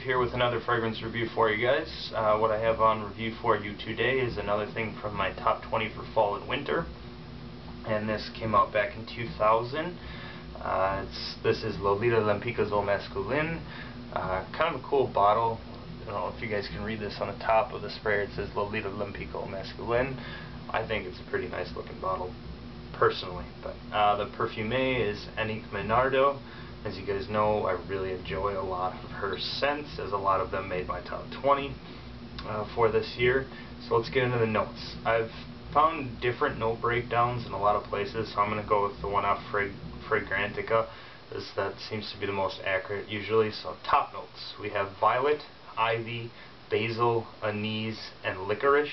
here with another fragrance review for you guys. What I have on review for you today is another thing from my top 20 for fall and winter. And this came out back in 2000. This is Lolita Lempicka's Masculin. Kind of a cool bottle. I don't know if you guys can read this on the top of the sprayer. It says Lolita Lempicka Masculin. I think it's a pretty nice looking bottle, personally. But the Perfumer-Annick Menardo. As you guys know, I really enjoy a lot of her scents, as a lot of them made my top 20 for this year. So let's get into the notes. I've found different note breakdowns in a lot of places, so I'm going to go with the one off Perfumer-Annick, as that seems to be the most accurate usually. So top notes, we have violet, ivy, basil, anise, and licorice.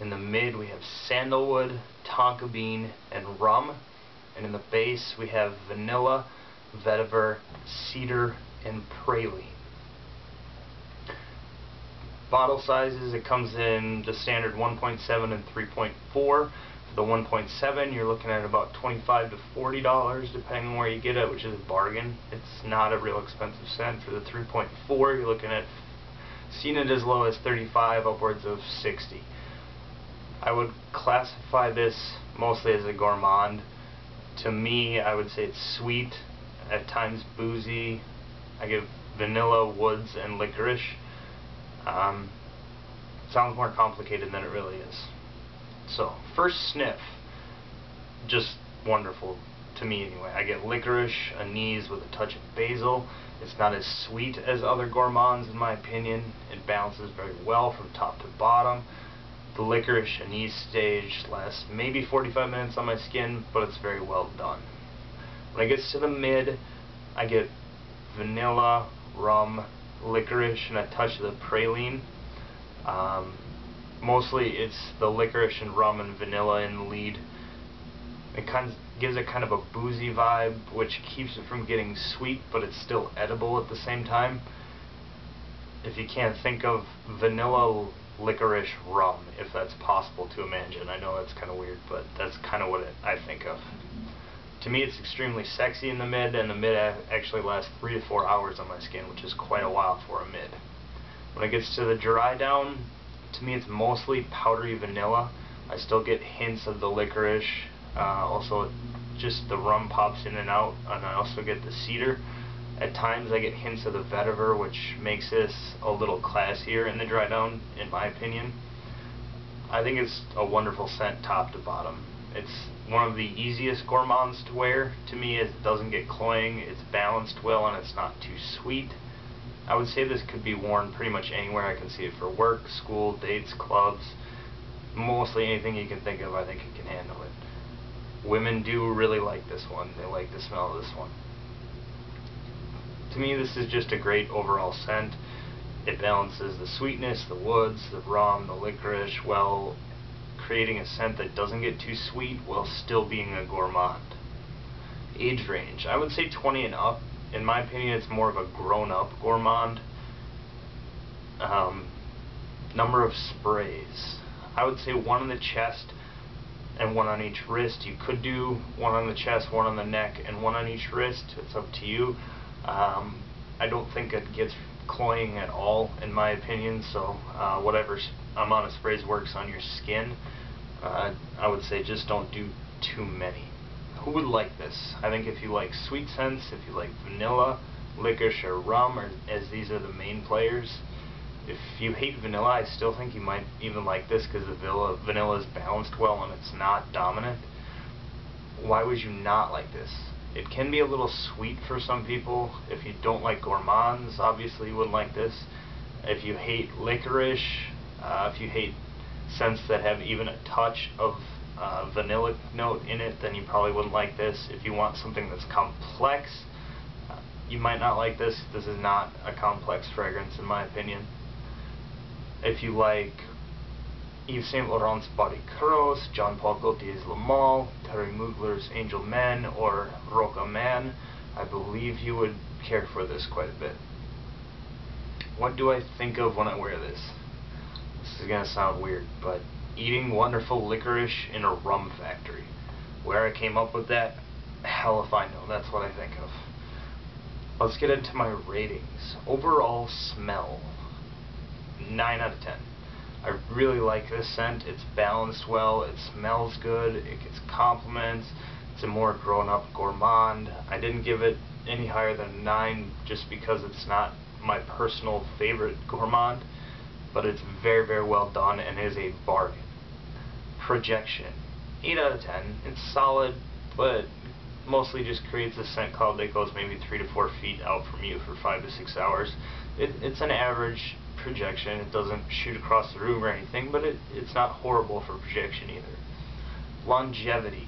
In the mid we have sandalwood, tonka bean, and rum. And in the base we have vanilla, vetiver, cedar, and praline. Bottle sizes, it comes in the standard 1.7 and 3.4. For the 1.7 you're looking at about $25 to $40 depending on where you get it, which is a bargain. It's not a real expensive scent. For the 3.4 you're looking at seen it as low as $35 upwards of $60. I would classify this mostly as a gourmand. To me, I would say it's sweet, at times boozy. I give vanilla, woods, and licorice. Sounds more complicated than it really is. So, first sniff, just wonderful to me anyway. I get licorice, anise with a touch of basil. It's not as sweet as other gourmands in my opinion. It balances very well from top to bottom. The licorice anise stage lasts maybe 45 minutes on my skin, but it's very well done. When it gets to the mid, I get vanilla, rum, licorice, and a touch of the praline. Mostly it's the licorice and rum and vanilla in the lead. It kind of gives it kind of a boozy vibe, which keeps it from getting sweet, but it's still edible at the same time. If you can't think of vanilla, licorice, rum, if that's possible to imagine. I know that's kind of weird, but that's kind of what I think of. To me, it's extremely sexy in the mid, and the mid actually lasts 3 to 4 hours on my skin, which is quite a while for a mid. When it gets to the dry down, to me it's mostly powdery vanilla. I still get hints of the licorice. Also, just the rum pops in and out, and I also get the cedar. At times I get hints of the vetiver, which makes this a little classier in the dry down, in my opinion. I think it's a wonderful scent top to bottom. It's one of the easiest gourmands to wear. To me, it doesn't get cloying, it's balanced well, and it's not too sweet. I would say this could be worn pretty much anywhere. I can see it for work, school, dates, clubs, mostly anything you can think of. I think it can handle it. Women do really like this one. They like the smell of this one. To me, this is just a great overall scent. It balances the sweetness, the woods, the rum, the licorice, while creating a scent that doesn't get too sweet while still being a gourmand. Age range, I would say 20 and up. In my opinion, it's more of a grown-up gourmand. Number of sprays, I would say 1 on the chest and 1 on each wrist. You could do 1 on the chest, 1 on the neck, and 1 on each wrist. It's up to you. I don't think it gets cloying at all, in my opinion, so whatever amount of sprays works on your skin. I would say just don't do too many. Who would like this? I think if you like sweet scents, if you like vanilla, licorice, or rum, or as these are the main players. If you hate vanilla, I still think you might even like this, because the vanilla is balanced well and it's not dominant. Why would you not like this? It can be a little sweet for some people. If you don't like gourmands, obviously you wouldn't like this. If you hate licorice, if you hate scents that have even a touch of vanilla note in it, then you probably wouldn't like this. If you want something that's complex, you might not like this. This is not a complex fragrance, in my opinion. If you like Yves Saint Laurent's Body Cross, Jean Paul Gaultier's Le Male, Terry Mugler's Angel Man, or Roca Man, I believe you would care for this quite a bit. What do I think of when I wear this? This is going to sound weird, but eating wonderful licorice in a rum factory. Where I came up with that, hell if I know. That's what I think of. Let's get into my ratings. Overall smell, 9 out of 10. I really like this scent. It's balanced well, it smells good, it gets compliments, it's a more grown-up gourmand. I didn't give it any higher than 9 just because it's not my personal favorite gourmand, but it's very, very well done and is a bargain. Projection, 8 out of 10. It's solid, but mostly just creates a scent cloud that goes maybe 3 to 4 feet out from you for 5 to 6 hours. It's an average projection. It doesn't shoot across the room or anything, but it's not horrible for projection either. Longevity,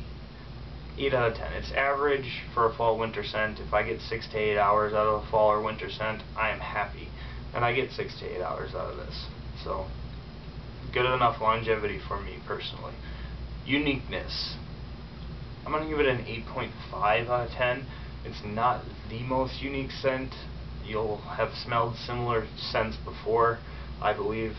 8 out of 10. It's average for a fall-winter scent. If I get 6 to 8 hours out of a fall or winter scent, I am happy. And I get 6 to 8 hours out of this. So, good enough longevity for me personally. Uniqueness, I'm going to give it an 8.5 out of 10. It's not the most unique scent. You'll have smelled similar scents before, I believe.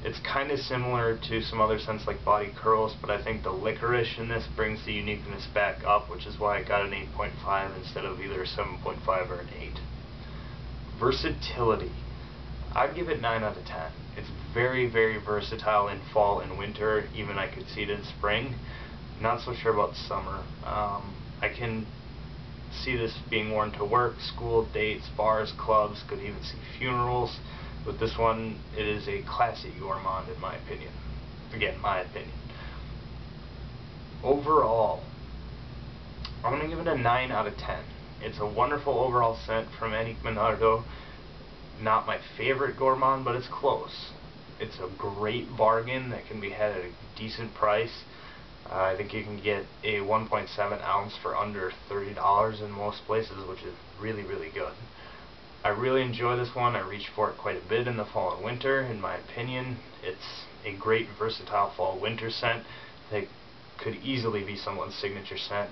It's kind of similar to some other scents like Body Curls, but I think the licorice in this brings the uniqueness back up, which is why I got an 8.5 instead of either a 7.5 or an 8. Versatility, I'd give it 9 out of 10. It's very, very versatile in fall and winter. Even I could see it in spring. Not so sure about summer. I can see this being worn to work, school, dates, bars, clubs, could even see funerals. With this one, it is a classy gourmand in my opinion. Again, my opinion. Overall, I'm going to give it a 9 out of 10. It's a wonderful overall scent from Annick Menardo. Not my favorite gourmand, but it's close. It's a great bargain that can be had at a decent price. I think you can get a 1.7 ounce for under $30 in most places, which is really, really good. I really enjoy this one. I reach for it quite a bit in the fall and winter. In my opinion, it's a great versatile fall-winter scent that could easily be someone's signature scent.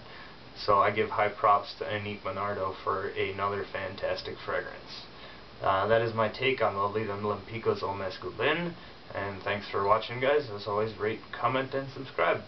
So I give high props to Annick Menardo for another fantastic fragrance. That is my take on Lolita Lempicka's Masculin, and thanks for watching, guys. As always, rate, comment, and subscribe.